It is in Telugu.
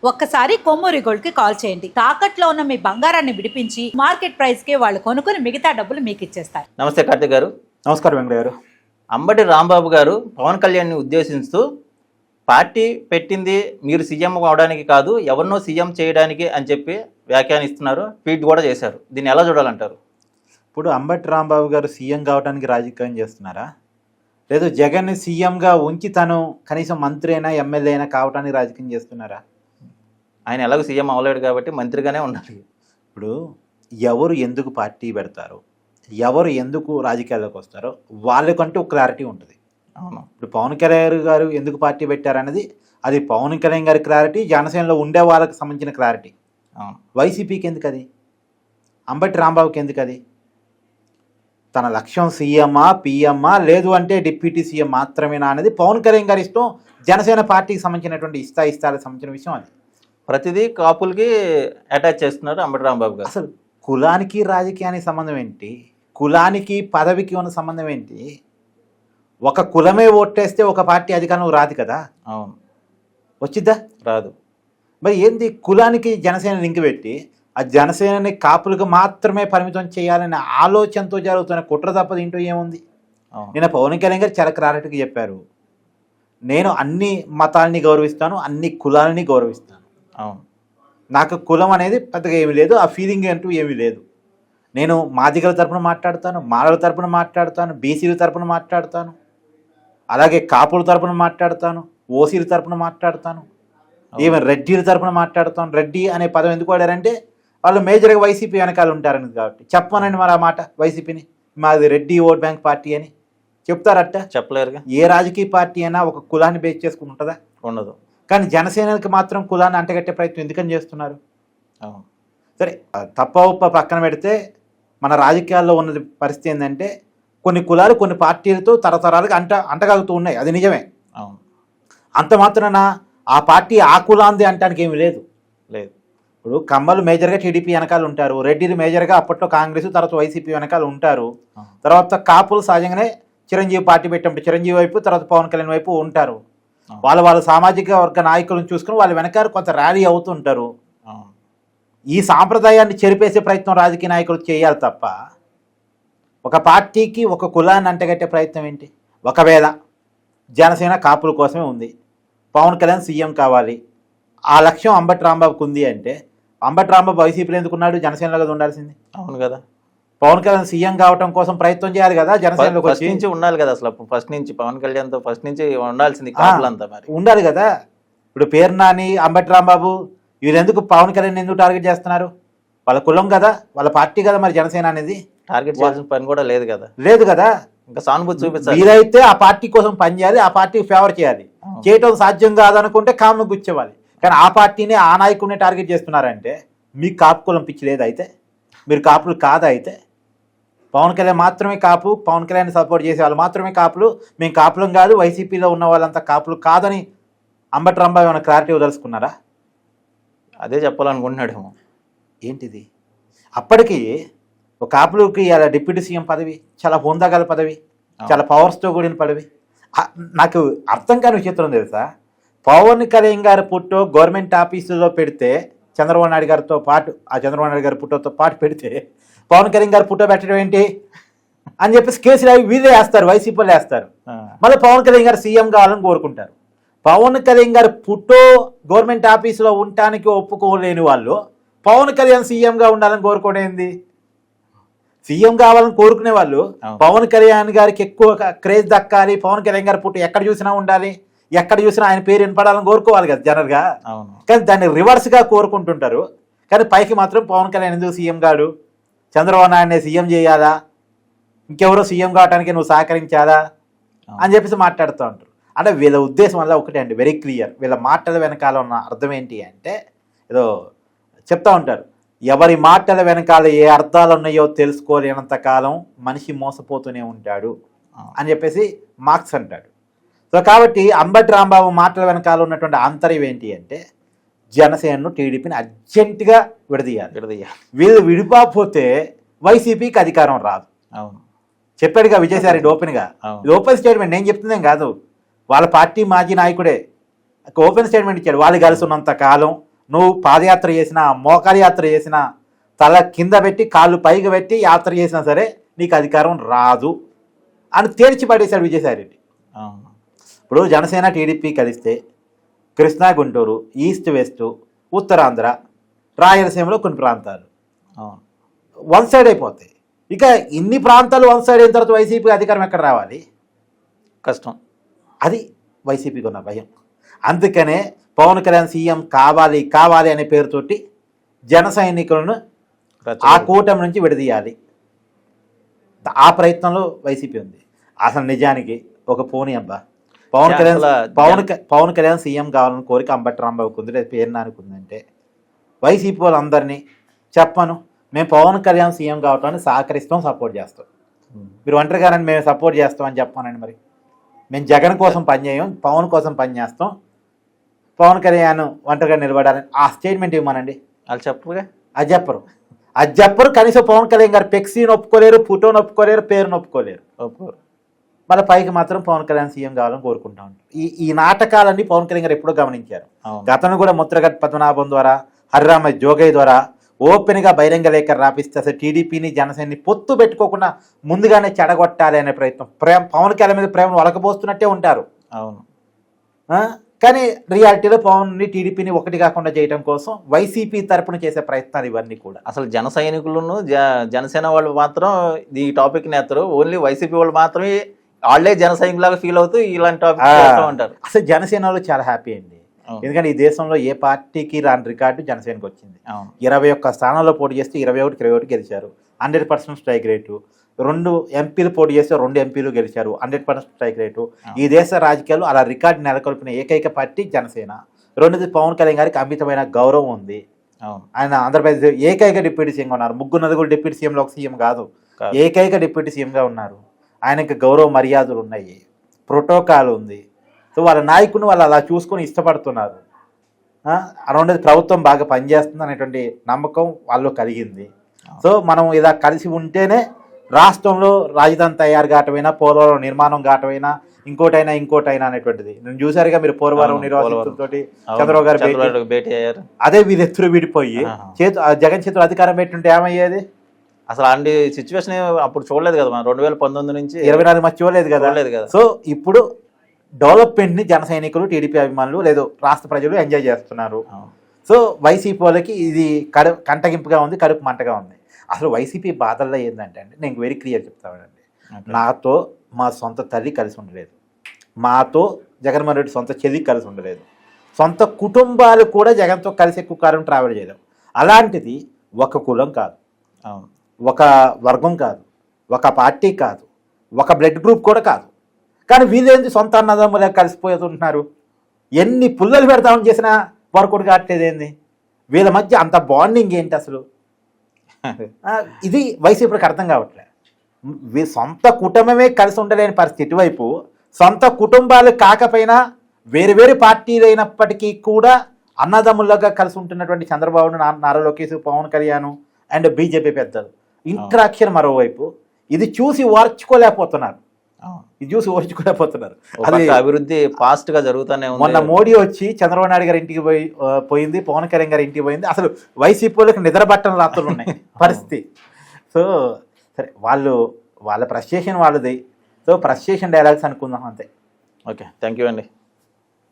ఒక్కసారి కొమ్మూరి గోల్డ్ కి కాల్ చేయండి. తాకట్లో ఉన్న మీ బంగారాన్ని విడిపించి మార్కెట్ ప్రైస్ కి వాళ్ళు కొనుక్కుని మిగతా డబ్బులు మీకు ఇచ్చేస్తారు. నమస్తే కార్తిక్ గారు. నమస్కారం వెంకయ్య గారు. అంబటి రాంబాబు గారు పవన్ కళ్యాణ్ని ఉద్దేశిస్తూ పార్టీ పెట్టింది మీరు సీఎం అవడానికి కాదు, ఎవరినో సీఎం చేయడానికి అని చెప్పి వ్యాఖ్యానిస్తున్నారు. ట్వీట్ కూడా చేశారు. దీన్ని ఎలా చూడాలంటారు? ఇప్పుడు అంబటి రాంబాబు గారు సీఎం కావడానికి రాజకీయం చేస్తున్నారా, లేదు జగన్ని సీఎంగా ఉంచి తను కనీసం మంత్రి అయినా ఎమ్మెల్యే అయినా కావడానికి రాజకీయం చేస్తున్నారా? ఆయన ఎలాగో సీఎం అవ్వలేడు కాబట్టి మంత్రిగానే ఉండాలి. ఇప్పుడు ఎవరు ఎందుకు పార్టీ పెడతారో, ఎవరు ఎందుకు రాజకీయాల్లోకి వస్తారో వాళ్ళకంటూ ఒక క్లారిటీ ఉంటుంది. అవును. ఇప్పుడు పవన్ కళ్యాణ్ గారు ఎందుకు పార్టీ పెట్టారనేది అది పవన్ కళ్యాణ్ గారి క్లారిటీ, జనసేనలో ఉండే వాళ్ళకి సంబంధించిన క్లారిటీ. అవును. వైసీపీకి ఎందుకు అది? అంబటి రాంబాబుకి ఎందుకు అది? తన లక్ష్యం సీఎమ్మా పిఎమ్మా లేదు అంటే డిప్యూటీ సీఎం మాత్రమేనా అనేది పవన్ కళ్యాణ్ గారి ఇష్టం. జనసేన పార్టీకి సంబంధించినటువంటి ఇష్టాలకు సంబంధించిన విషయం అది. ప్రతిదీ కాపులకి అటాచ్ చేస్తున్నారు అంబటి రాంబాబు గారు. అసలు కులానికి రాజకీయానికి సంబంధం ఏంటి? కులానికి పదవికి ఉన్న సంబంధం ఏంటి? ఒక కులమే ఓట్టేస్తే ఒక పార్టీ అధికారం రాదు కదా. అవును. వచ్చిద్దా? రాదు. మరి ఏంది కులానికి జనసేన లింక్ పెట్టి ఆ జనసేనని కాపులకు మాత్రమే పరిమితం చేయాలనే ఆలోచనతో జరుగుతున్న కుట్ర తప్పదు ఇంటూ ఏముంది? నిన్న పవన్ కళ్యాణ్ గారు చాలా క్లారిటీగా చెప్పారు, నేను అన్ని మతాలని గౌరవిస్తాను, అన్ని కులాలని గౌరవిస్తాను. అవును. నాకు కులం అనేది పెద్దగా ఏమీ లేదు, ఆ ఫీలింగ్ అంటూ ఏమీ లేదు. నేను మాదిగల తరపున మాట్లాడతాను, మాలల తరపున మాట్లాడతాను, బీసీల తరపున మాట్లాడతాను, అలాగే కాపుల తరపున మాట్లాడతాను, ఓసీల తరపున మాట్లాడతాను, ఈవెన్ రెడ్డిల తరపున మాట్లాడతాను. రెడ్డి అనే పదం ఎందుకు వాడారంటే వాళ్ళు మేజర్గా వైసీపీ వెనకాల ఉంటారని కాబట్టి. చెప్పానండి మరి ఆ మాట, వైసీపీని మాది రెడ్డి ఓట్ బ్యాంక్ పార్టీ అని చెప్తారట? చెప్పలేరుగా. ఏ రాజకీయ పార్టీ అయినా ఒక కులాన్ని బేస్ చేసుకుని ఉంటుందా? ఉండదు. కానీ జనసేనకి మాత్రం కులాన్ని అంటగట్టే ప్రయత్నం ఎందుకని చేస్తున్నారు? అవును. సరే, తప్ప ఉప్ప పక్కన పెడితే మన రాజకీయాల్లో ఉన్న పరిస్థితి ఏంటంటే కొన్ని కులాలు కొన్ని పార్టీలతో తరతరాలుగా అంటగలుగుతూ ఉన్నాయి, అది నిజమే. అవును. అంత మాత్రాన ఆ పార్టీ ఆ కులాంది అంటానికి ఏమి లేదు. లేదు. ఇప్పుడు కమ్మలు మేజర్గా టీడీపీ వెనకాల ఉంటారు, రెడ్డిలు మేజర్గా అప్పట్లో కాంగ్రెస్, తర్వాత వైసీపీ వెనకాల ఉంటారు, తర్వాత కాపులు సహజంగానే చిరంజీవి పార్టీ పెట్టినప్పుడు చిరంజీవి వైపు, తర్వాత పవన్ కళ్యాణ్ వైపు ఉంటారు. వాళ్ళ సామాజిక వర్గ నాయకులను చూసుకుని వాళ్ళ వెనకాల కొంత ర్యాలీ అవుతుంటారు. ఈ సాంప్రదాయాన్ని చెరిపేసే ప్రయత్నం రాజకీయ నాయకులు చేయాలి తప్ప ఒక పార్టీకి ఒక కులాన్ని అంటగట్టే ప్రయత్నం ఏంటి? ఒకవేళ జనసేన కాపుల కోసమే ఉంది, పవన్ కళ్యాణ్ సీఎం కావాలి, ఆ లక్ష్యం అంబటి రాంబాబుకు ఉంది అంటే అంబటి రాంబాబు వైసీపీలో ఎందుకున్నాడు? జనసేనలో కదా ఉండాల్సింది. అవును కదా. పవన్ కళ్యాణ్ సీఎం కావటం కోసం ప్రయత్నం చేయాలి కదా, జనసేనలోకి ఫస్ట్ నుంచి ఉండాలి కదా. అసలు ఫస్ట్ నుంచి పవన్ కళ్యాణ్ తో ఫస్ట్ నుంచి ఉండాల్సింది కాపులంతా మరి ఉండాలి కదా. ఇప్పుడు పేరు నాని, అంబటి రాంబాబు వీళ్ళు ఎందుకు పవన్ కళ్యాణ్ ఎందుకు టార్గెట్ చేస్తున్నారు? వాళ్ళ కులం కదా, వాళ్ళ పార్టీ కదా. మరి జనసేన అనేది టార్గెట్ చేయాల్సిన పని కూడా లేదు కదా. లేదు కదా. ఇంకా సానుభూతి చూపించాలి. వీలైతే ఆ పార్టీ కోసం పనిచేయాలి, ఆ పార్టీకి ఫేవర్ చేయాలి. చేయటం సాధ్యం కాదనుకుంటే కామ్ను గుచ్చేవాలి. కానీ ఆ పార్టీని ఆ నాయకుడిని టార్గెట్ చేస్తున్నారంటే మీకు కాపు కులం పిచ్చి లేదు. అయితే మీరు కాపులు కాదా? అయితే పవన్ కళ్యాణ్ మాత్రమే కాపు, పవన్ కళ్యాణ్ సపోర్ట్ చేసే వాళ్ళు మాత్రమే కాపులు, మేము కాపులం కాదు, వైసీపీలో ఉన్న వాళ్ళంతా కాపులు కాదని అంబటి రాంబాబు ఏమైనా క్లారిటీ వదలుచుకున్నారా? అదే చెప్పాలనుకుంటున్నాడేమో. ఏంటిది? అప్పటికి ఒక కాపులకి ఇలా డిప్యూటీ సీఎం పదవి చాలా హోందాగల పదవి, చాలా పవర్స్తో కూడిన పదవి. నాకు అర్థం కాని విచిత్రం తెలుసా, పవన్ కళ్యాణ్ గారి ఫోటో గవర్నమెంట్ ఆఫీసులో పెడితే చంద్రబాబు నాయుడు గారితో పాటు, ఆ చంద్రబాబు నాయుడు గారి ఫోటోతో పాటు పెడితే పవన్ కళ్యాణ్ గారి ఫోటో పెట్టడం ఏంటి అని చెప్పేసి కేసులు అవి వీళ్ళే వేస్తారు, వైసీపీలో వేస్తారు. మళ్ళీ పవన్ కళ్యాణ్ గారు సీఎం కావాలని కోరుకుంటారు. పవన్ కళ్యాణ్ గారి ఫోటో గవర్నమెంట్ ఆఫీసులో ఉండటానికి ఒప్పుకోలేని వాళ్ళు పవన్ కళ్యాణ్ సీఎంగా ఉండాలని కోరుకోవడం ఏంది? సీఎం కావాలని కోరుకునే వాళ్ళు పవన్ కళ్యాణ్ గారికి ఎక్కువ క్రేజ్ దక్కాలి, పవన్ కళ్యాణ్ గారి ఫోటో ఎక్కడ చూసినా ఉండాలి, ఎక్కడ చూసినా ఆయన పేరు వినపడాలని కోరుకోవాలి కదా జనరల్గా. కానీ దాన్ని రివర్స్గా కోరుకుంటుంటారు. కానీ పైకి మాత్రం పవన్ కళ్యాణ్ ఎందుకు సీఎం కాడు, చంద్రబాబు నాయుడిని సీఎం చేయాలా, ఇంకెవరో సీఎం కావడానికి నువ్వు సహకరించాలా అని చెప్పేసి మాట్లాడుతూ ఉంటారు. అంటే వీళ్ళ ఉద్దేశం వల్ల ఒకటే అండి, వెరీ క్లియర్. వీళ్ళ మాటల వెనకాల ఉన్న అర్థం ఏంటి అంటే ఏదో చెప్తా ఉంటారు, ఎవరి మాటల వెనకాల ఏ అర్థాలు ఉన్నాయో తెలుసుకోలేనంత కాలం మనిషి మోసపోతూనే ఉంటాడు అని చెప్పేసి మార్క్స్ అంటాడు. సో కాబట్టి అంబటి రాంబాబు మాటల వెనకాల ఉన్నటువంటి ఆంతర్యం ఏంటి అంటే జనసేనను టీడీపీని అర్జెంటుగా విడదీయాలి. వీళ్ళు విడిపోతే వైసీపీకి అధికారం రాదు. అవును, చెప్పాడుగా విజయసాయి రెడ్డి ఓపెన్గా. ఇది ఓపెన్ స్టేట్మెంట్, నేను చెప్తుందేం కాదు. వాళ్ళ పార్టీ మాజీ నాయకుడే ఓపెన్ స్టేట్మెంట్ ఇచ్చాడు. వాళ్ళు కలిసి ఉన్నంత కాలం నువ్వు పాదయాత్ర చేసినా మోకాలి యాత్ర చేసినా తల కింద పెట్టి కాళ్ళు పైకి పెట్టి యాత్ర చేసినా సరే నీకు అధికారం రాదు అని తేల్చి పడేశాడు విజయసాయిరెడ్డి. అవును. ఇప్పుడు జనసేన టీడీపీ కలిస్తే కృష్ణా గుంటూరు ఈస్ట్ వెస్ట్ ఉత్తరాంధ్ర రాయలసీమలో కొన్ని ప్రాంతాలు అవును. వన్ సైడ్ అయిపోతాయి. ఇక ఇన్ని ప్రాంతాలు వన్ సైడ్ అయిన తర్వాత వైసీపీ అధికారం ఎక్కడ రావాలి? కష్టం. అది వైసీపీకి ఉన్న భయం. అందుకనే పవన్ కళ్యాణ్ సీఎం కావాలి కావాలి అనే పేరుతోటి జన సైనికులను ఆ కూటమి నుంచి విడదీయాలి. ఆ ప్రయత్నంలో వైసీపీ ఉంది. అసలు నిజానికి ఒక పోనీ అబ్బా పవన్ కళ్యాణ్ సీఎం కావాలని కోరిక అంబటి రాంబాబుకు ఉంది, లేదు పేరు నానుకుందంటే వైసీపీ వాళ్ళందరినీ చెప్పను మేము పవన్ కళ్యాణ్ సీఎం కావటాన్ని సహకరిస్తాం, సపోర్ట్ చేస్తాం. మీరు ఒంటరిగానని మేము సపోర్ట్ చేస్తాం అని చెప్పానండి. మరి మేము జగన్ కోసం పనిచేయం, పవన్ కోసం పనిచేస్తాం, పవన్ కళ్యాణ్ ఒంటరిగా నిలబడాలని ఆ స్టేట్మెంట్ ఇవ్వమనండి. వాళ్ళు చెప్పరుగా. అది చెప్పరు. కనీసం పవన్ కళ్యాణ్ గారు ఫ్లెక్సీని ఒప్పుకోలేరు, ఫోటోని ఒప్పుకోలేరు, పేరుని ఒప్పుకోలేరు. మళ్ళీ పైకి మాత్రం పవన్ కళ్యాణ్ సీఎం కావాలని కోరుకుంటా ఉంటారు. ఈ నాటకాలన్నీ పవన్ కళ్యాణ్ గారు ఎప్పుడో గమనించారు. గతంలో కూడా ముద్రగడ్డ పద్మనాభం ద్వారా, హరిరామ జోగయ్య ద్వారా ఓపెన్గా బహిరంగ లేఖ రాపిస్తే అసలు టీడీపీని జనసేనని పొత్తు పెట్టుకోకుండా ముందుగానే చెడగొట్టాలి అనే ప్రయత్నం, పవన్ కళ్యాణ్ మీద ప్రేమను వలకబోస్తున్నట్టే ఉంటారు. అవును. కానీ రియాలిటీలో పవన్ని టీడీపీని ఒకటి కాకుండా చేయడం కోసం వైసీపీ తరపున చేసే ప్రయత్నాలు ఇవన్నీ కూడా. అసలు జన సైనికులను జనసేన వాళ్ళు మాత్రం ఈ టాపిక్ నేతరు, ఓన్లీ వైసీపీ వాళ్ళు మాత్రమే వాళ్ళే జన సైనికులాగా ఫీల్ అవుతూ ఇలాంటి టాపిక్ ఉంటారు. అసలు జనసేనలో చాలా హ్యాపీ అండి. ఎందుకంటే ఈ దేశంలో ఏ పార్టీకి రాని రికార్డు జనసేనకి వచ్చింది. 21 స్థానాల్లో పోటీ చేస్తే 21 గెలిచారు, 100% స్ట్రైక్ రేటు. 2 ఎంపీలు పోటీ చేస్తే 2 ఎంపీలు గెలిచారు, 100% స్ట్రైక్ రేటు. ఈ దేశ రాజకీయాలు అలా రికార్డు నెలకొల్పిన ఏకైక పార్టీ జనసేన. రెండోది పవన్ కళ్యాణ్ గారికి అమితమైన గౌరవం ఉంది. ఆయన ఆంధ్రప్రదేశ్ ఏకైక డిప్యూటీ సీఎంగా ఉన్నారు. 3 డిప్యూటీ సీఎంలో ఒక సీఎం కాదు, ఏకైక డిప్యూటీ సీఎంగా ఉన్నారు. ఆయనకి గౌరవ మర్యాదలు ఉన్నాయి, ప్రోటోకాల్ ఉంది. సో వాళ్ళ నాయకుని వాళ్ళు అలా చూసుకొని ఇష్టపడుతున్నారు. రెండోది ప్రభుత్వం బాగా పనిచేస్తుంది అనేటువంటి నమ్మకం వాళ్ళు కలిగింది. సో మనం ఇలా కలిసి ఉంటేనే రాష్ట్రంలో రాజధాని తయారు కావటమైనా, పోలవరం నిర్మాణం కావటమైనా, ఇంకోటైనా అనేటువంటిది నేను చూసారుగా. మీరు పోలవరం నిర్వాసితులతో చంద్రబాబు గారు భేటీ అయ్యారు. అదే వీళ్ళెత్తులు విడిపోయి జగన్ చేతులు అధికారం పెట్టుంటే ఏమయ్యేది? అసలు అలాంటి సిచ్యువేషన్ అప్పుడు చూడలేదు కదా, 2019 నుంచి 24 మధ్య చూడలేదు కదా. సో ఇప్పుడు డెవలప్మెంట్ ని జన సైనికులు, టీడీపీ అభిమానులు, లేదు రాష్ట్ర ప్రజలు ఎంజాయ్ చేస్తున్నారు. సో వైసీపీ వాళ్ళకి ఇది కంటగింపుగా ఉంది, కడుపు మంటగా ఉంది. అసలు వైసీపీ బాధల్లో ఏంటంటే అండి, నేను వెరీ క్లియర్ చెప్తానండి. నాతో మా సొంత తల్లి కలిసి ఉండలేదు, మాతో జగన్మోహన్ రెడ్డి సొంత చెల్లి కలిసి ఉండలేదు, సొంత కుటుంబాలు కూడా జగన్తో కలిసి ఎక్కువ కాలం ట్రావెల్ చేయలేం. అలాంటిది ఒక కులం కాదు, ఒక వర్గం కాదు, ఒక పార్టీ కాదు, ఒక బ్లడ్ గ్రూప్ కూడా కాదు. కానీ వీళ్ళేంది సొంత అన్నదమ్ములే కలిసిపోతుంటున్నారు. ఎన్ని పుల్లలు పెడతామని చేసినా వర్కౌట్ కావట్లేదు. ఏంది వీళ్ళ మధ్య అంత బాండింగ్ ఏంటి అసలు? ఇది వైసీపీకి అర్థం కావట్లేదు. సొంత కుటుంబమే కలిసి ఉండలేని పరిస్థితి వైపు, సొంత కుటుంబాలు కాకపోయినా వేరు పార్టీలు అయినప్పటికీ కూడా అన్నదమ్ములుగా కలిసి ఉంటున్నటువంటి చంద్రబాబు, నారా లోకేష్, పవన్ కళ్యాణ్ అండ్ బీజేపీ పెద్దలు ఇంట్రాక్షన్ మరోవైపు. ఇది చూసి ఓర్చుకోలేకపోతున్నారు. అది అభివృద్ధి ఫాస్ట్ గా జరుగుతూనే ఉంది. మొన్న మోడీ వచ్చి చంద్రబాబు నాయుడు గారి ఇంటికి పోయింది, పవన్ కళ్యాణ్ గారి ఇంటికి పోయింది. అసలు వైసీపీ వాళ్ళకి నిద్రపట్టని రాత్రులు ఉన్నాయి పరిస్థితి. సో సరే, వాళ్ళ ఫ్రస్ట్రేషన్ వాళ్ళది. సో ఫ్రస్ట్రేషన్ డైలాగ్స్ అనుకుందాం అంతే. ఓకే, థ్యాంక్ యూ అండి.